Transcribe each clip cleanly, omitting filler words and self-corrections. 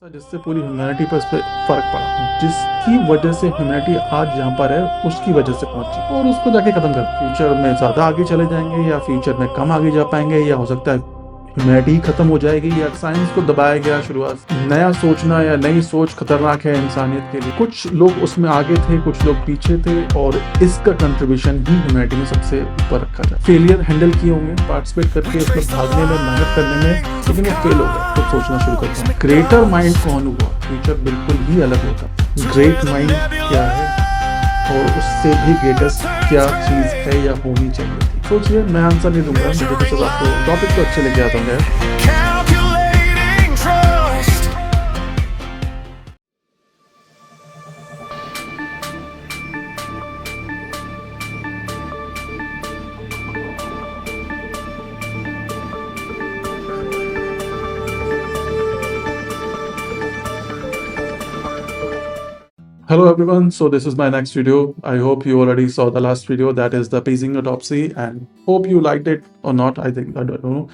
जिससे पूरी ह्यूमैनिटी पर इस पे फ़र्क पड़ा, जिसकी वजह से ह्यूमैनिटी आज जहाँ पर है, उसकी वजह से पहुँची और उसको जाके ख़त्म कर फ्यूचर में ज़्यादा आगे चले जाएँगे या फ्यूचर में कम आगे जा पाएँगे या हो सकता है ह्यूमैनिटी ही ख़त्म हो जाएगी या साइंस को दबाया गया शुरुआत से। नया सोचना या नई सोच खतरनाक है इंसानियत के लिए। कुछ लोग उसमें आगे थे, कुछ लोग पीछे थे और इसका कंट्रीब्यूशन ही ह्यूमैनिटी में सबसे ऊपर रखा जाए। फेलियर हैंडल किए होंगे, पार्टिसिपेट करके उसमें भागने में, मेहनत करने में, लेकिन वो फेल हो गया तो सोचना शुरू करता हूँ ग्रेटर माइंड कौन हुआ, फ्यूचर बिल्कुल ही अलग होता। ग्रेट माइंड क्या है और उससे भी ग्रेटेस्ट क्या चीज़ है या होनी चाहिए थी। सोचिए, मैं आंसर नहीं दूंगा, मुझे तो सिर्फ आपको टॉपिक तो अच्छे लेके आता हूँ यार। Calculating trust. Hello everyone, so this is my next video. I hope you already saw the last video, that is the pacing autopsy, and hope you liked it or not. I don't know,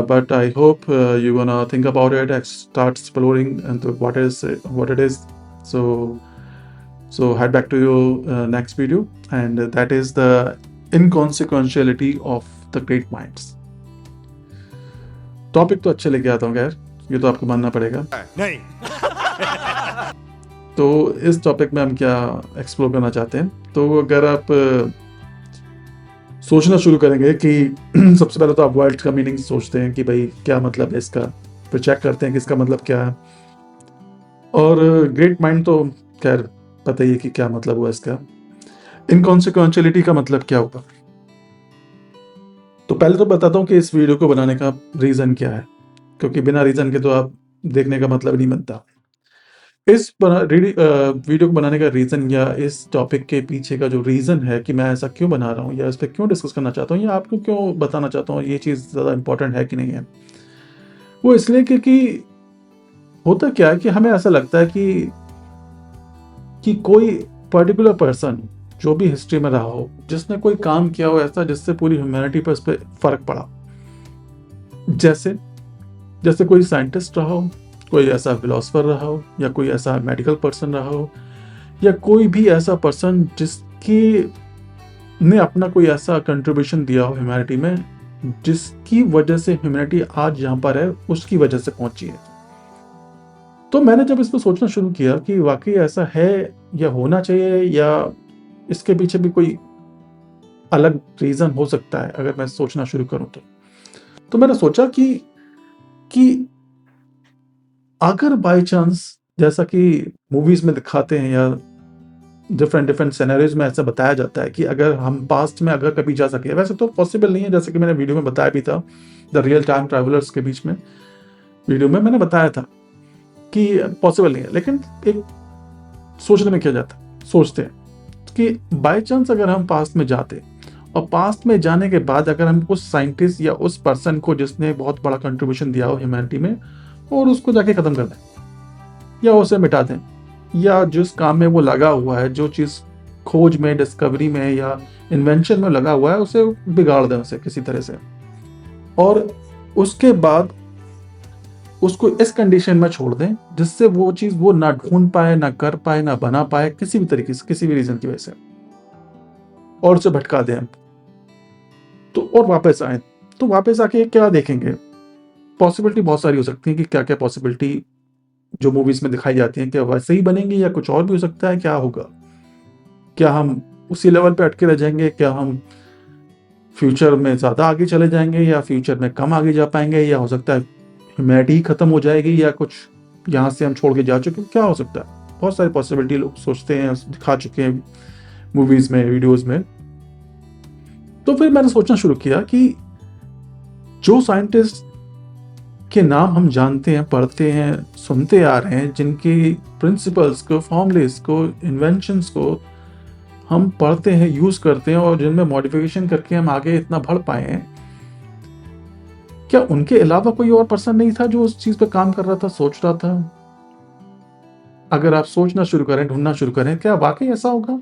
but I hope you're gonna think about it and start exploring into what it is. So head back to your next video, and that is the inconsequentiality of the great minds. Topic तो अच्छे लेके आता हूँ यार, ये तो आपको मानना पड़ेगा। नहीं तो इस टॉपिक में हम क्या एक्सप्लोर करना चाहते हैं, तो अगर आप सोचना शुरू करेंगे कि सबसे पहले तो आप वर्ड का मीनिंग सोचते हैं कि भाई क्या मतलब है इसका, फिर चेक करते हैं कि इसका मतलब क्या है। और ग्रेट माइंड तो खैर पता ही है कि क्या मतलब हुआ इसका। इनकॉन्सिक्वेंशियलिटी का मतलब क्या होगा। तो पहले तो बताता हूँ कि इस वीडियो को बनाने का रीज़न क्या है, क्योंकि बिना रीज़न के तो आप देखने का मतलब नहीं बनता। इस वीडियो को बनाने का रीज़न या इस टॉपिक के पीछे का जो रीज़न है कि मैं ऐसा क्यों बना रहा हूँ या इस पर क्यों डिस्कस करना चाहता हूँ या आपको क्यों बताना चाहता हूँ ये चीज़ ज़्यादा इम्पोर्टेंट है कि नहीं है, वो इसलिए क्योंकि होता क्या है कि हमें ऐसा लगता है कि कोई पर्टिकुलर पर्सन जो भी हिस्ट्री में रहा हो, जिसने कोई काम किया हो ऐसा जिससे पूरी ह्यूमैनिटी पर इस पर फ़र्क पड़ा, जैसे कोई साइंटिस्ट रहा हो, कोई ऐसा फिलोसफर रहा हो या कोई ऐसा मेडिकल पर्सन रहा हो या कोई भी ऐसा पर्सन जिसकी ने अपना कोई ऐसा कंट्रीब्यूशन दिया हो ह्यूमैनिटी में, जिसकी वजह से ह्यूमैनिटी आज जहाँ पर है उसकी वजह से पहुंची है। तो मैंने जब इस पर सोचना शुरू किया कि वाकई ऐसा है या होना चाहिए या इसके पीछे भी कोई अलग रीज़न हो सकता है, अगर मैं सोचना शुरू करूं तो मैंने सोचा कि अगर बाय चांस, जैसा कि मूवीज में दिखाते हैं या डिफरेंट सिनेरियोज में ऐसा बताया जाता है कि अगर हम पास्ट में अगर कभी जा सके, वैसे तो पॉसिबल नहीं है, जैसे कि मैंने वीडियो में बताया भी था द रियल टाइम ट्रैवलर्स के बीच में वीडियो में मैंने बताया था कि पॉसिबल नहीं है, लेकिन एक सोचने में क्या जाता है, सोचते हैं कि बाय चांस अगर हम पास्ट में जाते और पास्ट में जाने के बाद अगर हम उस साइंटिस्ट या उस पर्सन को जिसने बहुत बड़ा कंट्रीब्यूशन दिया हो ह्यूमैनिटी में और उसको जाके ख़त्म कर दें या उसे मिटा दें, या जिस काम में वो लगा हुआ है, जो चीज़ खोज में, डिस्कवरी में या इन्वेंशन में लगा हुआ है, उसे बिगाड़ दें उसे किसी तरह से, और उसके बाद उसको इस कंडीशन में छोड़ दें जिससे वो चीज़ वो ना ढूंढ पाए, ना कर पाए, ना बना पाए, किसी भी तरीके से, किसी भी रीज़न की वजह से, और उसे भटका दें तो, और वापस आए तो वापस आके क्या देखेंगे। पॉसिबिलिटी बहुत सारी हो सकती है कि क्या क्या पॉसिबिलिटी जो मूवीज में दिखाई जाती हैं, क्या वैसे ही बनेंगी या कुछ और भी हो सकता है। क्या होगा, क्या हम उसी लेवल पे अटके रह जाएंगे, क्या हम फ्यूचर में ज़्यादा आगे चले जाएंगे या फ्यूचर में कम आगे जा पाएंगे, या हो सकता है ह्यूमैनिटी ही खत्म हो जाएगी या कुछ यहाँ से हम छोड़ के जा चुके, क्या हो सकता है। बहुत सारी पॉसिबिलिटी लोग सोचते हैं, दिखा चुके हैं मूवीज में, वीडियोज में। तो फिर मैंने सोचना शुरू किया कि जो साइंटिस्ट के नाम हम जानते हैं, पढ़ते हैं, सुनते आ रहे हैं, जिनकी प्रिंसिपल्स को, फॉर्मूलेस को, इन्वेंशंस को हम पढ़ते हैं, यूज करते हैं और जिनमें मॉडिफिकेशन करके हम आगे इतना बढ़ पाए हैं, क्या उनके अलावा कोई और पर्सन नहीं था जो उस चीज पे काम कर रहा था, सोच रहा था। अगर आप सोचना शुरू करें, ढूंढना शुरू करें, क्या वाकई ऐसा होगा।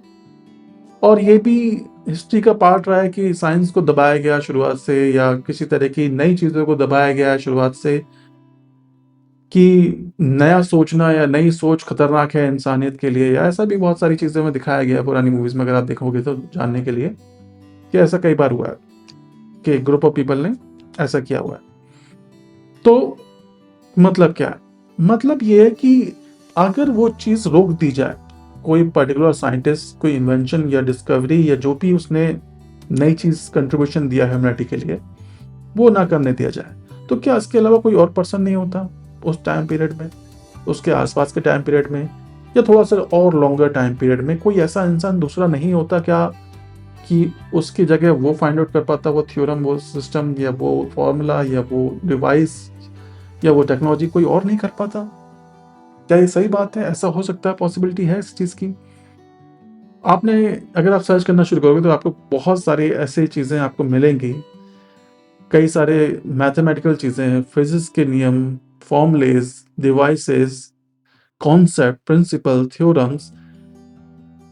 और ये भी हिस्ट्री का पार्ट रहा है कि साइंस को दबाया गया शुरुआत से या किसी तरह की नई चीज़ों को दबाया गया शुरुआत से, कि नया सोचना या नई सोच खतरनाक है इंसानियत के लिए, या ऐसा भी बहुत सारी चीज़ें में दिखाया गया है पुरानी मूवीज़ में, अगर आप देखोगे तो जानने के लिए कि ऐसा कई बार हुआ है कि ग्रुप ऑफ पीपल ने ऐसा किया हुआ है। तो मतलब क्या है? मतलब ये है कि अगर वो चीज़ रोक दी जाए, कोई पर्टिकुलर साइंटिस्ट कोई इन्वेंशन या डिस्कवरी या जो भी उसने नई चीज़ कंट्रीब्यूशन दिया है ह्यूमैनिटी के लिए, वो ना करने दिया जाए, तो क्या इसके अलावा कोई और पर्सन नहीं होता उस टाइम पीरियड में, उसके आसपास के टाइम पीरियड में, या थोड़ा सा और लॉन्गर टाइम पीरियड में कोई ऐसा इंसान दूसरा नहीं होता क्या कि उसकी जगह वो फाइंड आउट कर पाता, वो थ्योरम, वो सिस्टम, या वो फॉर्मूला, या वो डिवाइस, या वो टेक्नोलॉजी कोई और नहीं कर पाता? क्या ये सही बात है? ऐसा हो सकता है? पॉसिबिलिटी है इस चीज़ की? आपने अगर आप सर्च करना शुरू करोगे तो आपको बहुत सारी ऐसी चीज़ें आपको मिलेंगी, कई सारे मैथमेटिकल चीज़ें, फिजिक्स के नियम, formulas, devices, concept, principle, theorems,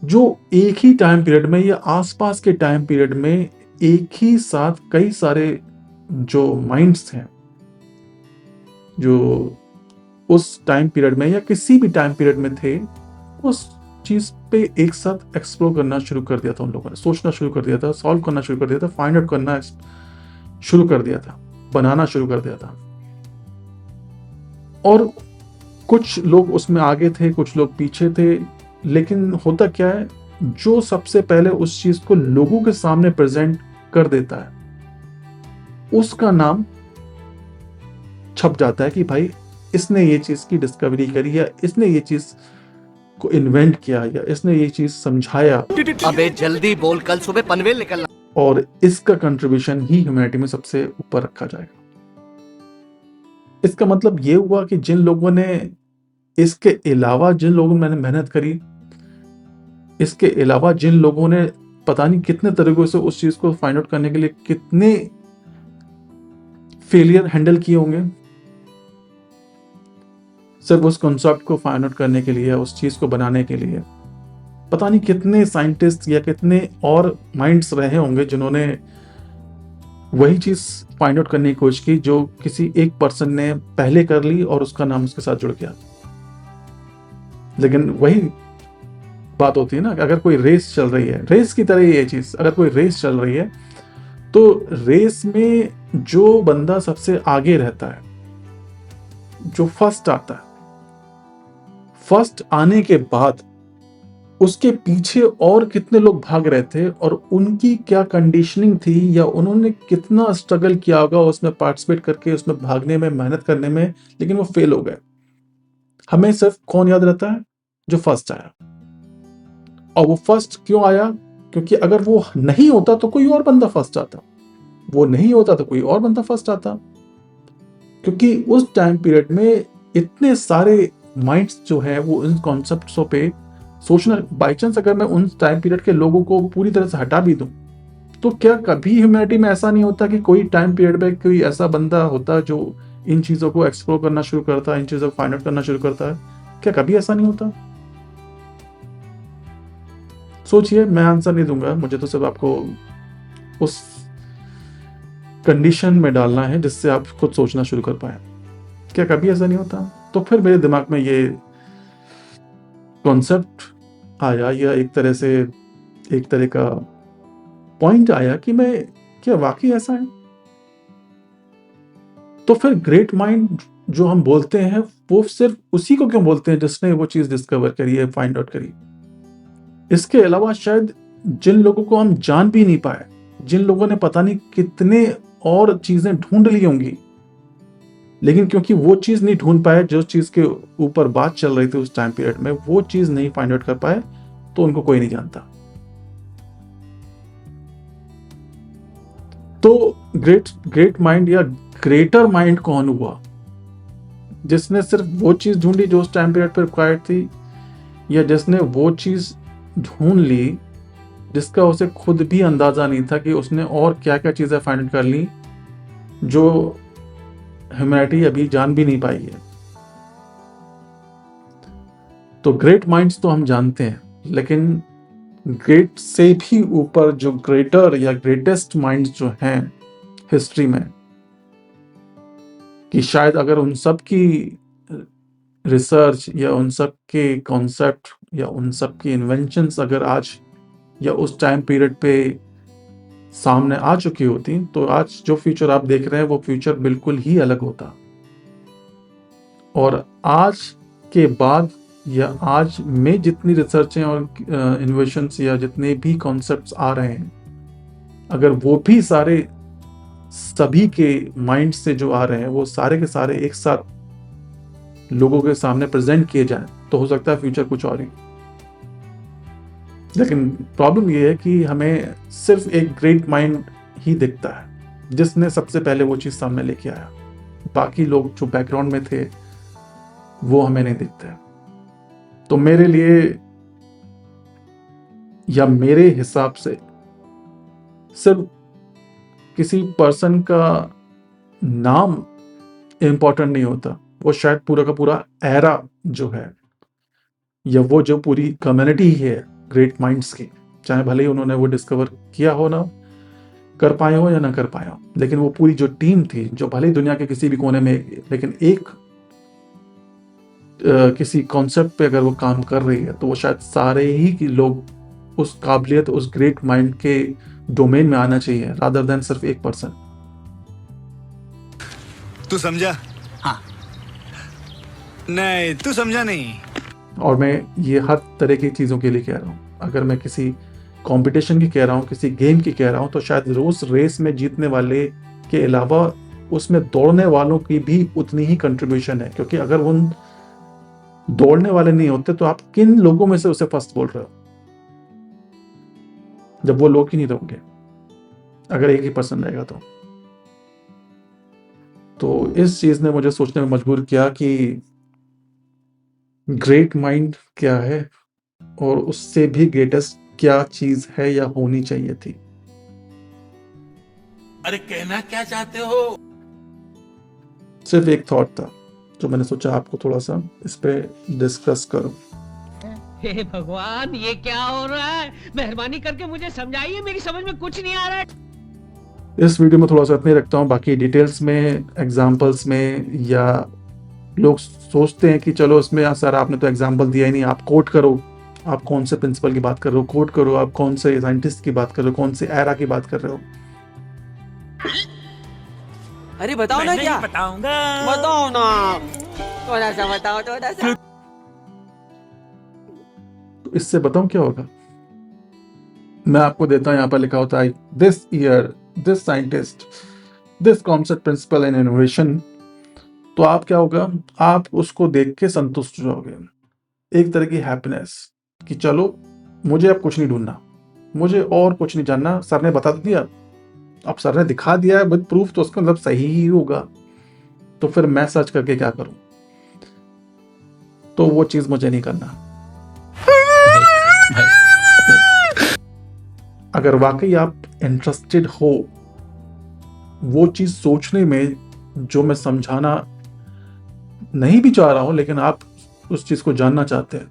जो एक ही टाइम पीरियड में या आसपास के टाइम पीरियड में एक ही साथ कई सारे जो माइंड्स हैं, जो उस टाइम पीरियड में या किसी भी टाइम पीरियड में थे, उस चीज़ पे एक साथ एक्सप्लोर करना शुरू कर दिया था उन लोगों ने, सोचना शुरू कर दिया था, सॉल्व करना शुरू कर दिया था, फाइंड आउट करना शुरू कर दिया था, बनाना शुरू कर दिया था। और कुछ लोग उसमें आगे थे, कुछ लोग पीछे थे, लेकिन होता क्या है, जो सबसे पहले उस चीज़ को लोगों के सामने प्रेजेंट कर देता है, उसका नाम छप जाता है कि भाई इसने ये चीज़ की डिस्कवरी करी, या इसने ये चीज़ को इन्वेंट किया, या इसने ये चीज़ समझाया, अबे जल्दी बोल, कल सुबह पनवेल निकलना। और इसका कंट्रीब्यूशन ही ह्यूमैनिटी में सबसे ऊपर रखा जाएगा। इसका मतलब ये हुआ कि जिन लोगों ने इसके अलावा, जिन लोगों ने मेहनत करी, इसके अलावा जिन लोगों ने पता नहीं कितने तरीकों से उस चीज़ को फाइंड आउट करने के लिए कितने फेलियर हैंडल किए होंगे, सिर्फ उस कॉन्सेप्ट को फाइंड आउट करने के लिए, उस चीज़ को बनाने के लिए, पता नहीं कितने साइंटिस्ट या कितने और माइंड्स रहे होंगे जिन्होंने वही चीज़ फाइंड आउट करने की कोशिश की जो किसी एक पर्सन ने पहले कर ली और उसका नाम उसके साथ जुड़ गया। लेकिन वही बात होती है ना, अगर कोई रेस चल रही है, रेस की तरह ये चीज़, अगर कोई रेस चल रही है तो रेस में जो बंदा सबसे आगे रहता है, जो फर्स्ट आता है, फर्स्ट आने के बाद उसके पीछे और कितने लोग भाग रहे थे और उनकी क्या कंडीशनिंग थी, या उन्होंने कितना स्ट्रगल किया होगा उसमें पार्टिसिपेट करके, उसमें भागने में, मेहनत करने में, लेकिन वो फेल हो गए। हमें सिर्फ कौन याद रहता है? जो फर्स्ट आया। और वो फर्स्ट क्यों आया? क्योंकि अगर वो नहीं होता तो कोई और बंदा फर्स्ट आता, वो नहीं होता तो कोई और बंदा फर्स्ट आता, क्योंकि उस टाइम पीरियड में इतने सारे माइंड्स जो है वो इन कॉन्सेप्ट्सों पे सोचना। बाई चांस अगर मैं उन टाइम पीरियड के लोगों को पूरी तरह से हटा भी दूं, तो क्या कभी ह्यूमैनिटी में ऐसा नहीं होता कि कोई टाइम पीरियड में कोई ऐसा बंदा होता जो इन चीज़ों को एक्सप्लोर करना शुरू करता है, इन चीज़ों को फाइंड आउट करना शुरू करता है? क्या कभी ऐसा नहीं होता? सोचिए, मैं आंसर नहीं दूंगा, मुझे तो सिर्फ आपको उस कंडीशन में डालना है जिससे आप खुद सोचना शुरू कर पाए। क्या कभी ऐसा नहीं होता? तो फिर मेरे दिमाग में ये कॉन्सेप्ट आया, या एक तरह का पॉइंट आया कि मैं, क्या वाकई ऐसा है? तो फिर ग्रेट माइंड जो हम बोलते हैं, वो सिर्फ उसी को क्यों बोलते हैं जिसने वो चीज डिस्कवर करी है, फाइंड आउट करी? इसके अलावा शायद जिन लोगों को हम जान भी नहीं पाए, जिन लोगों ने पता नहीं कितने और चीजें ढूंढ ली होंगी, लेकिन क्योंकि वो चीज नहीं ढूंढ पाए जो चीज के ऊपर बात चल रही थी उस टाइम पीरियड में, वो चीज नहीं फाइंड आउट कर पाए, तो उनको कोई नहीं जानता। तो ग्रेट माइंड या ग्रेटर माइंड कौन हुआ? जिसने सिर्फ वो चीज ढूंढी जो उस टाइम पीरियड पर रिक्वायर्ड थी, या जिसने वो चीज ढूंढ ली जिसका उसे खुद भी अंदाजा नहीं था कि उसने और क्या क्या चीजें फाइंड आउट कर ली जो ह्यूमैनिटी अभी जान भी नहीं पाई है। तो ग्रेट माइंड्स तो हम जानते हैं, लेकिन ग्रेट से भी ऊपर जो ग्रेटर या ग्रेटेस्ट माइंड्स जो हैं हिस्ट्री में, कि शायद अगर उन सब की रिसर्च या उन सब के कॉन्सेप्ट या उन सब की इन्वेंशंस अगर आज या उस टाइम पीरियड पे सामने आ चुकी होती, तो आज जो फ्यूचर आप देख रहे हैं वो फ्यूचर बिल्कुल ही अलग होता। और आज के बाद या आज में जितनी रिसर्चें और इन्वेशंस या जितने भी कॉन्सेप्ट्स आ रहे हैं, अगर वो भी सारे सभी के माइंड से जो आ रहे हैं वो सारे के सारे एक साथ लोगों के सामने प्रेजेंट किए जाएं, तो हो सकता है फ्यूचर कुछ और ही। लेकिन प्रॉब्लम ये है कि हमें सिर्फ एक ग्रेट माइंड ही दिखता है जिसने सबसे पहले वो चीज़ सामने लेके आया। बाकी लोग जो बैकग्राउंड में थे वो हमें नहीं दिखते। तो मेरे लिए या मेरे हिसाब से सिर्फ किसी पर्सन का नाम इम्पोर्टेंट नहीं होता, वो शायद पूरा का पूरा एरा जो है या वो जो पूरी कम्युनिटी है ग्रेट माइंड्स की, चाहे भले ही उन्होंने वो डिस्कवर किया हो, ना कर पाए हो या ना कर पाए हो, लेकिन वो पूरी जो टीम थी जो भले ही दुनिया के किसी भी कोने में लेकिन एक किसी कॉन्सेप्ट पे अगर वो काम कर रही है, तो वो शायद सारे ही की लोग उस काबिलियत उस ग्रेट माइंड के डोमेन में आना चाहिए रादर देन सिर्फ एक पर्सन। तू समझा? हाँ। नहीं, तू समझा नहीं। और मैं ये हर तरह की चीज़ों के लिए कह रहा हूँ। अगर मैं किसी कंपटीशन की कह रहा हूँ, किसी गेम की कह रहा हूँ, तो शायद उस रेस में जीतने वाले के अलावा उसमें दौड़ने वालों की भी उतनी ही कंट्रीब्यूशन है, क्योंकि अगर उन दौड़ने वाले नहीं होते तो आप किन लोगों में से उसे फर्स्ट बोल रहे हो, जब वो लोग ही नहीं रहोगे, अगर एक ही पर्सन रहेगा तो इस चीज ने मुझे सोचने में मजबूर किया कि ग्रेट माइंड क्या है और उससे भी ग्रेटेस्ट क्या चीज है या होनी चाहिए थी। अरे कहना क्या चाहते हो? सिर्फ एक थॉट था जो मैंने सोचा आपको थोड़ा सा इस पे डिस्कस करूं। हे भगवान, ये क्या हो रहा है? मेहरबानी करके मुझे समझाइए, मेरी समझ में कुछ नहीं आ रहा है। इस वीडियो में थोड़ा सा इतना ही रखता हूँ, बाकी डिटेल्स में एग्जांपल्स में या लोग सोचते हैं कि चलो इसमें सर आपने तो एग्जांपल दिया ही नहीं, आप कोट करो, आप कौन से प्रिंसिपल की बात कर रहे हो, कोट करो, आप कौन से साइंटिस्ट की बात कर रहे हो, कौन से एरा की बात कर रहे हो। अरे बताओ ना, क्या बताऊंगा। बताओ ना, थोड़ा सा बताओ, थोड़ा सा। तो इससे बताऊं क्या होगा? मैं आपको देता हूं, यहाँ पर लिखा होता है this year this scientist this concept principle and innovation, तो आप क्या होगा, आप उसको देख के संतुष्ट हो जाओगे, एक तरह की हैप्पीनेस कि चलो मुझे अब कुछ नहीं ढूंढना, मुझे और कुछ नहीं जानना, सर ने बता दिया, अब सर ने दिखा दिया है विद प्रूफ, तो उसका मतलब सही ही होगा, तो फिर मैं सर्च करके क्या करूं? तो वो चीज मुझे नहीं करना। अगर वाकई आप इंटरेस्टेड हो वो चीज सोचने में जो मैं समझाना नहीं भी चाह रहा हूं, लेकिन आप उस चीज को जानना चाहते हैं,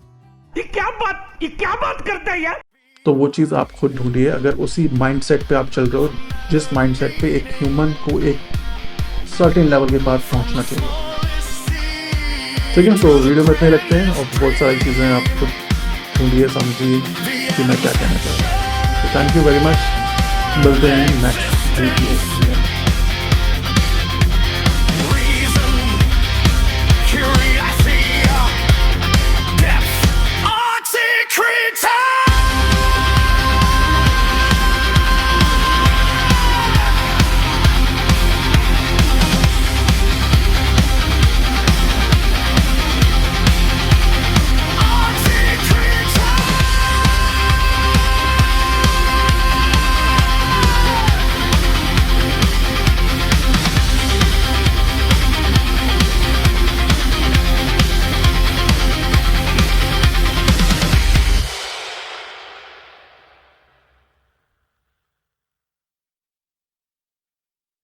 ये क्या बात करता है यार? तो वो चीज आप खुद ढूंढिए। अगर उसी माइंडसेट पे आप चल रहे हो जिस माइंडसेट पे एक ह्यूमन को एक सर्टेन लेवल के बाद पहुंचना चाहिए। ठीक है, तो वीडियो में इतने लगते हैं और बहुत सारी चीजें आप खुद ढूंढिए, समझिए कि मैं क्या कहना चाह रहा हूँ। थैंक यू वेरी मच, मिलते हैं नेक्स्ट वीडियो।